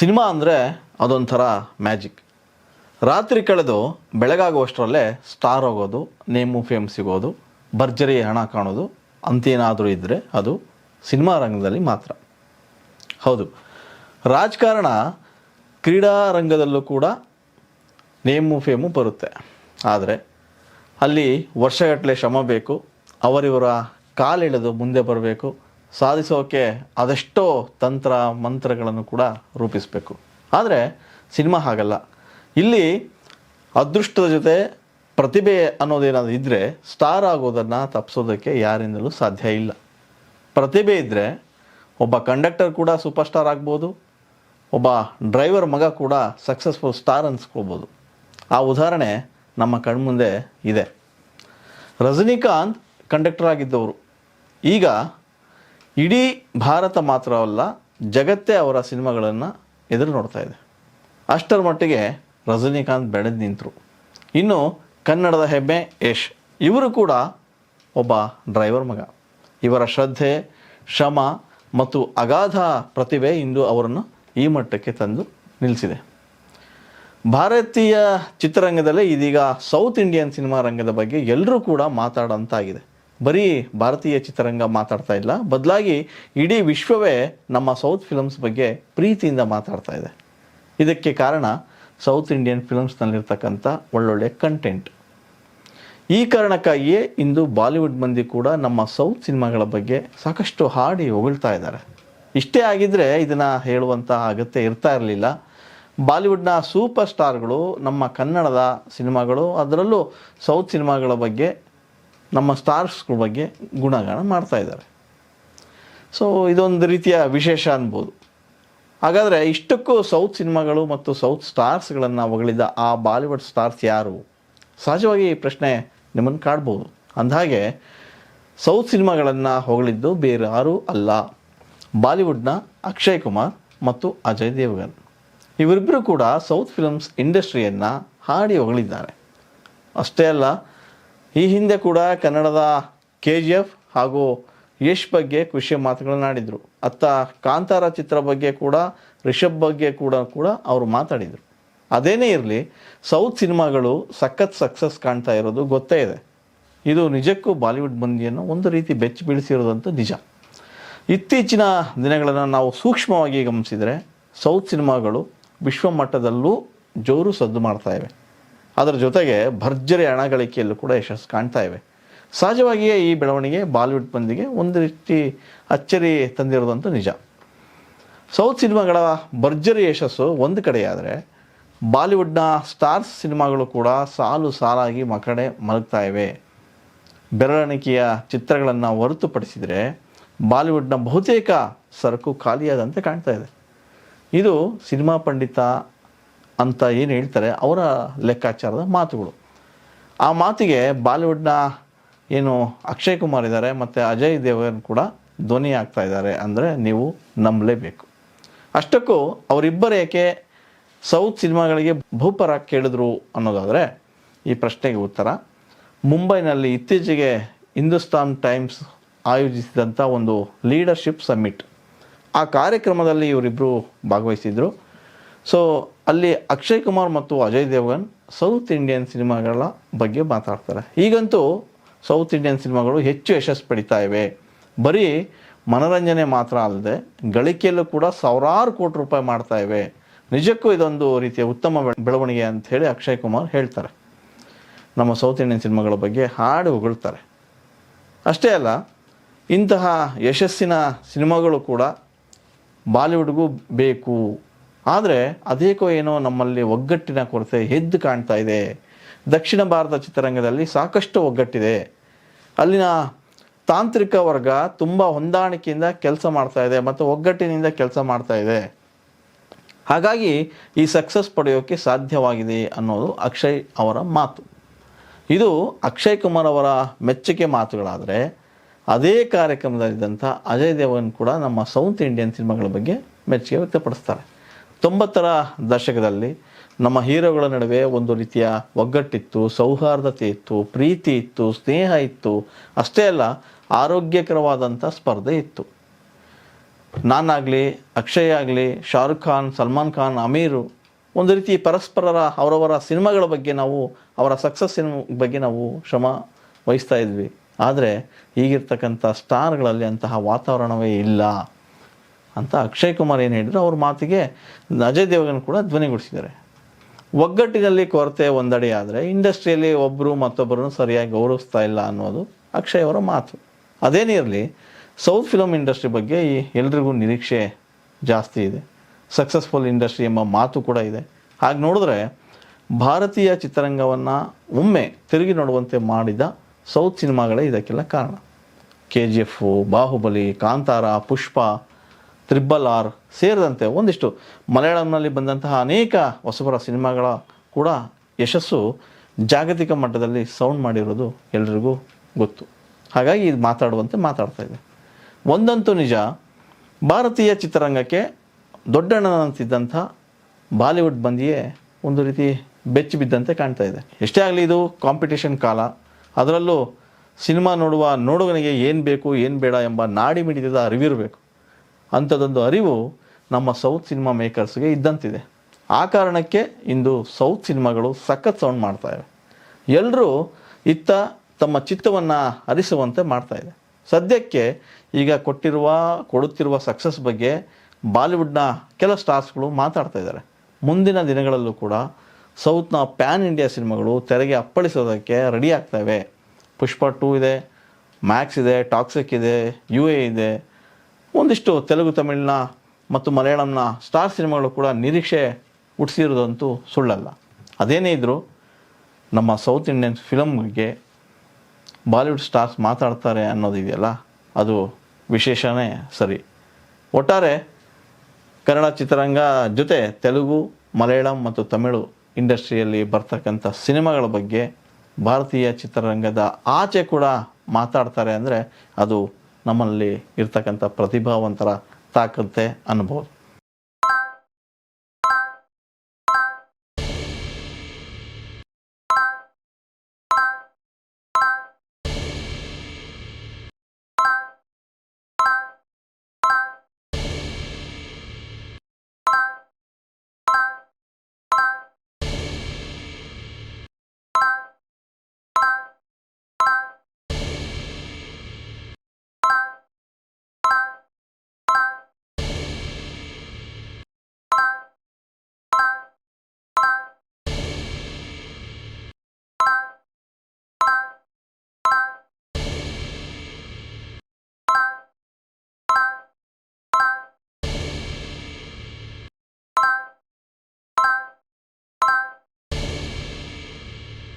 Cinema ಅಂದರೆ ಅದೊಂಥರ magic. ರಾತ್ರಿ ಕಳೆದು ಬೆಳಗಾಗುವಷ್ಟರಲ್ಲೇ ಸ್ಟಾರ್ ಆಗೋದು, ನೇಮು ಫೇಮ್ ಸಿಗೋದು, ಭರ್ಜರಿ ಹಣ ಕಾಣೋದು ಅಂತೇನಾದರೂ ಇದ್ದರೆ ಅದು ಸಿನಿಮಾ ರಂಗದಲ್ಲಿ ಮಾತ್ರ. ಹೌದು, ರಾಜಕಾರಣ, ಕ್ರೀಡಾ ರಂಗದಲ್ಲೂ ಕೂಡ ನೇಮು ಫೇಮು ಬರುತ್ತೆ. ಆದರೆ ಅಲ್ಲಿ ವರ್ಷಗಟ್ಟಲೆ ಶ್ರಮ ಬೇಕು, ಅವರಿವರ ಕಾಲಿಳಿದು ಮುಂದೆ ಬರಬೇಕು, ಸಾಧಿಸೋಕೆ ಅದೆಷ್ಟೋ ತಂತ್ರ ಮಂತ್ರಗಳನ್ನು ಕೂಡ ರೂಪಿಸಬೇಕು. ಆದರೆ ಸಿನಿಮಾ ಹಾಗಲ್ಲ. ಇಲ್ಲಿ ಅದೃಷ್ಟದ ಜೊತೆ ಪ್ರತಿಭೆ ಅನ್ನೋದೇನಾದರೂ ಇದ್ದರೆ ಸ್ಟಾರ್ ಆಗೋದನ್ನು ತಪ್ಪಿಸೋದಕ್ಕೆ ಯಾರಿಂದಲೂ ಸಾಧ್ಯ ಇಲ್ಲ. ಪ್ರತಿಭೆ ಇದ್ದರೆ ಒಬ್ಬ ಕಂಡಕ್ಟರ್ ಕೂಡ ಸೂಪರ್ ಸ್ಟಾರ್ ಆಗ್ಬೋದು, ಒಬ್ಬ ಡ್ರೈವರ್ ಮಗ ಕೂಡ ಸಕ್ಸಸ್ಫುಲ್ ಸ್ಟಾರ್ ಅನ್ಸ್ಕೊಳ್ಬೋದು. ಆ ಉದಾಹರಣೆ ನಮ್ಮ ಕಣ್ಮುಂದೆ ಇದೆ. ರಜನಿಕಾಂತ್ ಕಂಡಕ್ಟರ್ ಆಗಿದ್ದವರು ಈಗ ಇಡೀ ಭಾರತ ಮಾತ್ರವಲ್ಲ, ಜಗತ್ತೇ ಅವರ ಸಿನಿಮಾಗಳನ್ನು ಎದುರು ನೋಡ್ತಾ ಇದೆ. ಅಷ್ಟರ ಮಟ್ಟಿಗೆ ರಜನಿಕಾಂತ್ ಬೆಳೆದು ನಿಂತರು. ಇನ್ನು ಕನ್ನಡದ ಹೆಮ್ಮೆ ಯಶ್, ಇವರು ಕೂಡ ಒಬ್ಬ ಡ್ರೈವರ್ ಮಗ. ಇವರ ಶ್ರದ್ಧೆ, ಶ್ರಮ ಮತ್ತು ಅಗಾಧ ಪ್ರತಿಭೆ ಇಂದು ಅವರನ್ನು ಈ ಮಟ್ಟಕ್ಕೆ ತಂದು ನಿಲ್ಲಿಸಿದೆ. ಭಾರತೀಯ ಚಿತ್ರರಂಗದಲ್ಲೇ ಇದೀಗ ಸೌತ್ ಇಂಡಿಯನ್ ಸಿನಿಮಾ ರಂಗದ ಬಗ್ಗೆ ಎಲ್ಲರೂ ಕೂಡ ಮಾತಾಡೋಂತಾಗಿದೆ. ಬರೀ ಭಾರತೀಯ ಚಿತ್ರರಂಗ ಮಾತಾಡ್ತಾ ಇಲ್ಲ, ಬದಲಾಗಿ ಇಡೀ ವಿಶ್ವವೇ ನಮ್ಮ ಸೌತ್ ಫಿಲಮ್ಸ್ ಬಗ್ಗೆ ಪ್ರೀತಿಯಿಂದ ಮಾತಾಡ್ತಾ ಇದೆ. ಇದಕ್ಕೆ ಕಾರಣ ಸೌತ್ ಇಂಡಿಯನ್ ಫಿಲಮ್ಸ್ನಲ್ಲಿರ್ತಕ್ಕಂಥ ಒಳ್ಳೊಳ್ಳೆ ಕಂಟೆಂಟ್. ಈ ಕಾರಣಕ್ಕಾಗಿಯೇ ಇಂದು ಬಾಲಿವುಡ್ ಮಂದಿ ಕೂಡ ನಮ್ಮ ಸೌತ್ ಸಿನಿಮಾಗಳ ಬಗ್ಗೆ ಸಾಕಷ್ಟು ಹಾಡಿ ಹೊಗಳ್ತಾ ಇದ್ದಾರೆ. ಇಷ್ಟೇ ಆಗಿದ್ದರೆ ಇದನ್ನು ಹೇಳುವಂಥ ಅಗತ್ಯ ಇರ್ತಾ ಇರಲಿಲ್ಲ. ಬಾಲಿವುಡ್ನ ಸೂಪರ್ ಸ್ಟಾರ್ಗಳು ನಮ್ಮ ಕನ್ನಡದ ಸಿನಿಮಾಗಳು, ಅದರಲ್ಲೂ ಸೌತ್ ಸಿನಿಮಾಗಳ ಬಗ್ಗೆ, ನಮ್ಮ ಸ್ಟಾರ್ಸ್ಗಳ ಬಗ್ಗೆ ಗುಣಗಾನ ಮಾಡ್ತಾ ಇದ್ದಾರೆ. ಸೊ ಇದೊಂದು ರೀತಿಯ ವಿಶೇಷ ಅನ್ಬೋದು. ಹಾಗಾದರೆ ಇಷ್ಟಕ್ಕೂ ಸೌತ್ ಸಿನಿಮಾಗಳು ಮತ್ತು ಸೌತ್ ಸ್ಟಾರ್ಸ್ಗಳನ್ನು ಹೊಗಳಿದ ಆ ಬಾಲಿವುಡ್ ಸ್ಟಾರ್ಸ್ ಯಾರು? ಸಹಜವಾಗಿ ಈ ಪ್ರಶ್ನೆ ನಿಮ್ಮನ್ನು ಕಾಡ್ಬೋದು. ಅಂದಹಾಗೆ ಸೌತ್ ಸಿನಿಮಾಗಳನ್ನು ಹೊಗಳಿದ್ದು ಬೇರೆ ಯಾರೂ ಅಲ್ಲ, ಬಾಲಿವುಡ್ನ ಅಕ್ಷಯ್ ಕುಮಾರ್ ಮತ್ತು ಅಜಯ್ ದೇವಗನ್. ಇವರಿಬ್ಬರು ಕೂಡ ಸೌತ್ ಫಿಲಮ್ಸ್ ಇಂಡಸ್ಟ್ರಿಯನ್ನು ಹಾಡಿ ಹೊಗಳಿದ್ದಾರೆ. ಅಷ್ಟೇ ಅಲ್ಲ, ಈ ಹಿಂದೆ ಕೂಡ ಕನ್ನಡದ KGF ಹಾಗೂ ಯಶ್ ಬಗ್ಗೆ ಖುಷಿಯ ಮಾತುಗಳನ್ನು ಆಡಿದರು. ಅತ್ತ ಕಾಂತಾರ ಚಿತ್ರ ಬಗ್ಗೆ ಕೂಡ, ರಿಷಬ್ ಬಗ್ಗೆ ಕೂಡ ಅವರು ಮಾತಾಡಿದರು. ಅದೇನೇ ಇರಲಿ, ಸೌತ್ ಸಿನಿಮಾಗಳು ಸಖತ್ ಸಕ್ಸಸ್ ಕಾಣ್ತಾ ಇರೋದು ಗೊತ್ತೇ ಇದೆ. ಇದು ನಿಜಕ್ಕೂ ಬಾಲಿವುಡ್ ಮಂದಿಯನ್ನು ಒಂದು ರೀತಿ ಬೆಚ್ಚಿ ಬೀಳಿಸಿರೋದಂತೂ ನಿಜ. ಇತ್ತೀಚಿನ ದಿನಗಳನ್ನು ನಾವು ಸೂಕ್ಷ್ಮವಾಗಿ ಗಮನಿಸಿದರೆ ಸೌತ್ ಸಿನಿಮಾಗಳು ವಿಶ್ವ ಮಟ್ಟದಲ್ಲೂ ಜೋರು ಸದ್ದು ಮಾಡ್ತಾ ಇವೆ. ಅದರ ಜೊತೆಗೆ ಭರ್ಜರಿ ಹಣ ಗಳಿಕೆಯಲ್ಲೂ ಕೂಡ ಯಶಸ್ಸು ಕಾಣ್ತಾ ಇವೆ. ಸಹಜವಾಗಿಯೇ ಈ ಬೆಳವಣಿಗೆ ಬಾಲಿವುಡ್ ಮಂದಿಗೆ ಒಂದು ರೀತಿ ಅಚ್ಚರಿ ತಂದಿರೋದಂತೂ ನಿಜ. ಸೌತ್ ಸಿನಿಮಾಗಳ ಭರ್ಜರಿ ಯಶಸ್ಸು ಒಂದು ಕಡೆಯಾದರೆ, ಬಾಲಿವುಡ್ನ ಸ್ಟಾರ್ಸ್ ಸಿನಿಮಾಗಳು ಕೂಡ ಸಾಲು ಸಾಲಾಗಿ ಮಕಡೆ ಮಲಗ್ತಾ ಇವೆ. ಬೆರಳೆಣಿಕೆಯ ಚಿತ್ರಗಳನ್ನು ಹೊರತುಪಡಿಸಿದರೆ ಬಾಲಿವುಡ್ನ ಬಹುತೇಕ ಸರಕು ಖಾಲಿಯಾದಂತೆ ಕಾಣ್ತಾ ಇದೆ. ಇದು ಸಿನಿಮಾ ಪಂಡಿತ ಅಂತ ಏನು ಹೇಳ್ತಾರೆ ಅವರ ಲೆಕ್ಕಾಚಾರದ ಮಾತುಗಳು. ಆ ಮಾತಿಗೆ ಬಾಲಿವುಡ್ನ ಏನು ಅಕ್ಷಯ್ ಕುಮಾರ್ ಇದ್ದಾರೆ ಮತ್ತು ಅಜಯ್ ದೇವಗನ್ ಕೂಡ ಧ್ವನಿ ಆಗ್ತಾ ಇದ್ದಾರೆ ಅಂದರೆ ನೀವು ನಂಬಲೇಬೇಕು. ಅಷ್ಟಕ್ಕೂ ಅವರಿಬ್ಬರು ಏಕೆ ಸೌತ್ ಸಿನಿಮಾಗಳಿಗೆ ಬಹುಪರ ಕೇಳಿದ್ರು ಅನ್ನೋದಾದರೆ ಈ ಪ್ರಶ್ನೆಗೆ ಉತ್ತರ, ಮುಂಬೈನಲ್ಲಿ ಇತ್ತೀಚೆಗೆ ಹಿಂದೂಸ್ತಾನ್ ಟೈಮ್ಸ್ ಆಯೋಜಿಸಿದಂಥ ಒಂದು ಲೀಡರ್ಶಿಪ್ ಸಮ್ಮಿಟ್, ಆ ಕಾರ್ಯಕ್ರಮದಲ್ಲಿ ಇವರಿಬ್ಬರು ಭಾಗವಹಿಸಿದರು. ಸೊ ಅಲ್ಲಿ ಅಕ್ಷಯ್ ಕುಮಾರ್ ಮತ್ತು ಅಜಯ್ ದೇವಗನ್ ಸೌತ್ ಇಂಡಿಯನ್ ಸಿನಿಮಾಗಳ ಬಗ್ಗೆ ಮಾತಾಡ್ತಾರೆ. ಈಗಂತೂ ಸೌತ್ ಇಂಡಿಯನ್ ಸಿನಿಮಾಗಳು ಹೆಚ್ಚು ಯಶಸ್ಸು ಪಡಿತಾ ಇವೆ. ಬರೀ ಮನೋರಂಜನೆ ಮಾತ್ರ ಅಲ್ಲದೆ ಗಳಿಕೆಯಲ್ಲೂ ಕೂಡ ಸಾವಿರಾರು ಕೋಟಿ ರೂಪಾಯಿ ಮಾಡ್ತಾ ಇವೆ. ನಿಜಕ್ಕೂ ಇದೊಂದು ರೀತಿಯ ಉತ್ತಮ ಬೆಳವಣಿಗೆ ಅಂತ ಹೇಳಿ ಅಕ್ಷಯ್ ಕುಮಾರ್ ಹೇಳ್ತಾರೆ. ನಮ್ಮ ಸೌತ್ ಇಂಡಿಯನ್ ಸಿನಿಮಾಗಳ ಬಗ್ಗೆ ಹಾಡು ಹೊಗಳ್ತಾರೆ. ಅಷ್ಟೇ ಅಲ್ಲ, ಇಂತಹ ಯಶಸ್ಸಿನ ಸಿನಿಮಾಗಳು ಕೂಡ ಬಾಲಿವುಡ್ಗೂ ಬೇಕು. ಆದರೆ ಅದೇಕೋ ಏನೋ ನಮ್ಮಲ್ಲಿ ಒಗ್ಗಟ್ಟಿನ ಕೊರತೆ ಎದ್ದು ಕಾಣ್ತಾ ಇದೆ. ದಕ್ಷಿಣ ಭಾರತ ಚಿತ್ರರಂಗದಲ್ಲಿ ಸಾಕಷ್ಟು ಒಗ್ಗಟ್ಟಿದೆ. ಅಲ್ಲಿನ ತಾಂತ್ರಿಕ ವರ್ಗ ತುಂಬ ಹೊಂದಾಣಿಕೆಯಿಂದ ಕೆಲಸ ಮಾಡ್ತಾ ಇದೆ ಮತ್ತು ಒಗ್ಗಟ್ಟಿನಿಂದ ಕೆಲಸ ಮಾಡ್ತಾ ಇದೆ. ಹಾಗಾಗಿ ಈ ಸಕ್ಸಸ್ ಪಡೆಯೋಕ್ಕೆ ಸಾಧ್ಯವಾಗಿದೆ ಅನ್ನೋದು ಅಕ್ಷಯ್ ಅವರ ಮಾತು. ಇದು ಅಕ್ಷಯ್ ಕುಮಾರ್ ಅವರ ಮೆಚ್ಚುಗೆ ಮಾತುಗಳಾದರೆ, ಅದೇ ಕಾರ್ಯಕ್ರಮದಲ್ಲಿದ್ದಂಥ ಅಜಯ್ ದೇವಗನ್ ಕೂಡ ನಮ್ಮ ಸೌತ್ ಇಂಡಿಯನ್ ಸಿನಿಮಾಗಳ ಬಗ್ಗೆ ಮೆಚ್ಚುಗೆ ವ್ಯಕ್ತಪಡಿಸ್ತಾರೆ. 90ರ ದಶಕದಲ್ಲಿ ನಮ್ಮ ಹೀರೋಗಳ ನಡುವೆ ಒಂದು ರೀತಿಯ ಒಗ್ಗಟ್ಟಿತ್ತು, ಸೌಹಾರ್ದತೆ ಇತ್ತು, ಪ್ರೀತಿ ಇತ್ತು, ಸ್ನೇಹ ಇತ್ತು. ಅಷ್ಟೇ ಅಲ್ಲ, ಆರೋಗ್ಯಕರವಾದಂಥ ಸ್ಪರ್ಧೆ ಇತ್ತು. ನಾನಾಗಲಿ, ಅಕ್ಷಯ್ ಆಗಲಿ, ಶಾರುಖ್ ಖಾನ್, ಸಲ್ಮಾನ್ ಖಾನ್, ಅಮೀರು ಒಂದು ರೀತಿ ಪರಸ್ಪರರ ಅವರವರ ಸಿನಿಮಾಗಳ ಬಗ್ಗೆ ನಾವು ಅವರ ಸಕ್ಸಸ್ ಬಗ್ಗೆ ನಾವು ಶ್ರಮ ವಹಿಸ್ತಾ ಇದ್ವಿ. ಆದರೆ ಈಗಿರ್ತಕ್ಕಂಥ ಸ್ಟಾರ್ಗಳಲ್ಲಿ ಅಂತಹ ವಾತಾವರಣವೇ ಇಲ್ಲ ಅಂತ ಅಕ್ಷಯ್ ಕುಮಾರ್ ಏನು ಹೇಳಿದ್ರು, ಅವ್ರ ಮಾತಿಗೆ ಅಜಯ್ ದೇವಗನ್ ಕೂಡ ಧ್ವನಿಗೂಡಿಸಿದ್ದಾರೆ. ಒಗ್ಗಟ್ಟಿನಲ್ಲಿ ಕೊರತೆ ಒಂದೆಡೆ ಆದರೆ ಇಂಡಸ್ಟ್ರಿಯಲ್ಲಿ ಒಬ್ಬರು ಮತ್ತೊಬ್ಬರನ್ನು ಸರಿಯಾಗಿ ಗೌರವಿಸ್ತಾ ಇಲ್ಲ ಅನ್ನೋದು ಅಕ್ಷಯ್ ಅವರ ಮಾತು. ಅದೇನೇ ಇರಲಿ, ಸೌತ್ ಫಿಲಮ್ ಇಂಡಸ್ಟ್ರಿ ಬಗ್ಗೆ ಎಲ್ರಿಗೂ ನಿರೀಕ್ಷೆ ಜಾಸ್ತಿ ಇದೆ. ಸಕ್ಸಸ್ಫುಲ್ ಇಂಡಸ್ಟ್ರಿ ಎಂಬ ಮಾತು ಕೂಡ ಇದೆ. ಹಾಗೆ ನೋಡಿದ್ರೆ ಭಾರತೀಯ ಚಿತ್ರರಂಗವನ್ನು ಒಮ್ಮೆ ತಿರುಗಿ ನೋಡುವಂತೆ ಮಾಡಿದ ಸೌತ್ ಸಿನಿಮಾಗಳೇ ಇದಕ್ಕೆಲ್ಲ ಕಾರಣ. KGF, ಬಾಹುಬಲಿ, ಕಾಂತಾರ, ಪುಷ್ಪ, RRR ಸೇರಿದಂತೆ ಒಂದಿಷ್ಟು ಮಲಯಾಳಂನಲ್ಲಿ ಬಂದಂತಹ ಅನೇಕ ಹೊಸಬರ ಸಿನಿಮಾಗಳ ಕೂಡ ಯಶಸ್ಸು ಜಾಗತಿಕ ಮಟ್ಟದಲ್ಲಿ ಸೌಂಡ್ ಮಾಡಿರೋದು ಎಲ್ರಿಗೂ ಗೊತ್ತು. ಹಾಗಾಗಿ ಇದು ಮಾತಾಡ್ತಾ ಇದೆ. ಒಂದಂತೂ ನಿಜ, ಭಾರತೀಯ ಚಿತ್ರರಂಗಕ್ಕೆ ದೊಡ್ಡಣ್ಣನಂತಿದ್ದಂಥ ಬಾಲಿವುಡ್ ಬಂದಿಯೇ ಒಂದು ರೀತಿ ಬೆಚ್ಚಿ ಬಿದ್ದಂತೆ ಕಾಣ್ತಾ ಇದೆ. ಎಷ್ಟೇ ಆಗಲಿ, ಇದು ಕಾಂಪಿಟೇಷನ್ ಕಾಲ. ಅದರಲ್ಲೂ ಸಿನಿಮಾ ನೋಡುಗನಿಗೆ ಏನು ಬೇಕು ಏನು ಬೇಡ ಎಂಬ ನಾಡಿ ಮಿಡಿತದ ಅರಿವಿರಬೇಕು. ಅಂಥದ್ದೊಂದು ಅರಿವು ನಮ್ಮ ಸೌತ್ ಸಿನಿಮಾ ಮೇಕರ್ಸ್ಗೆ ಇದ್ದಂತಿದೆ. ಆ ಕಾರಣಕ್ಕೆ ಇಂದು ಸೌತ್ ಸಿನಿಮಾಗಳು ಸಖತ್ ಸೌಂಡ್ ಮಾಡ್ತಾಯಿವೆ. ಎಲ್ಲರೂ ಇತ್ತ ತಮ್ಮ ಚಿತ್ತವನ್ನು ಹರಿಸುವಂತೆ ಮಾಡ್ತಾಯಿದೆ. ಸದ್ಯಕ್ಕೆ ಈಗ ಕೊಡುತ್ತಿರುವ ಸಕ್ಸಸ್ ಬಗ್ಗೆ ಬಾಲಿವುಡ್ನ ಕೆಲ ಸ್ಟಾರ್ಸ್ಗಳು ಮಾತಾಡ್ತಾ ಇದ್ದಾರೆ. ಮುಂದಿನ ದಿನಗಳಲ್ಲೂ ಕೂಡ ಸೌತ್ನ ಪ್ಯಾನ್ ಇಂಡಿಯಾ ಸಿನಿಮಾಗಳು ತೆರೆಗೆ ಅಪ್ಪಳಿಸೋದಕ್ಕೆ ರೆಡಿ ಆಗ್ತವೆ. ಪುಷ್ಪ 2 ಇದೆ, ಮ್ಯಾಕ್ಸ್ ಇದೆ, ಟಾಕ್ಸಿಕ್ ಇದೆ, UA ಇದೆ. ಒಂದಿಷ್ಟು ತೆಲುಗು, ತಮಿಳಿನ ಮತ್ತು ಮಲಯಾಳಂನ ಸ್ಟಾರ್ ಸಿನಿಮಾಗಳು ಕೂಡ ನಿರೀಕ್ಷೆ ಹುಟ್ಟಿಸಿರೋದಂತೂ ಸುಳ್ಳಲ್ಲ. ಅದೇನೇ ಇದ್ದರೂ ನಮ್ಮ ಸೌತ್ ಇಂಡಿಯನ್ ಫಿಲಮ್ ಬಗ್ಗೆ ಬಾಲಿವುಡ್ ಸ್ಟಾರ್ಸ್ ಮಾತಾಡ್ತಾರೆ ಅನ್ನೋದಿದೆಯಲ್ಲ, ಅದು ವಿಶೇಷನೇ ಸರಿ. ಒಟ್ಟಾರೆ ಕನ್ನಡ ಚಿತ್ರರಂಗ ಜೊತೆ ತೆಲುಗು, ಮಲಯಾಳಂ ಮತ್ತು ತಮಿಳು ಇಂಡಸ್ಟ್ರಿಯಲ್ಲಿ ಬರ್ತಕ್ಕಂಥ ಸಿನಿಮಾಗಳ ಬಗ್ಗೆ ಭಾರತೀಯ ಚಿತ್ರರಂಗದ ಆಚೆ ಕೂಡ ಮಾತಾಡ್ತಾರೆ ಅಂದರೆ ಅದು ನಮ್ಮಲ್ಲಿ ಇರ್ತಕ್ಕಂಥ ಪ್ರತಿಭಾವಂತರ ತಾಕತ್ತೆ ಅನ್ಬೋದು.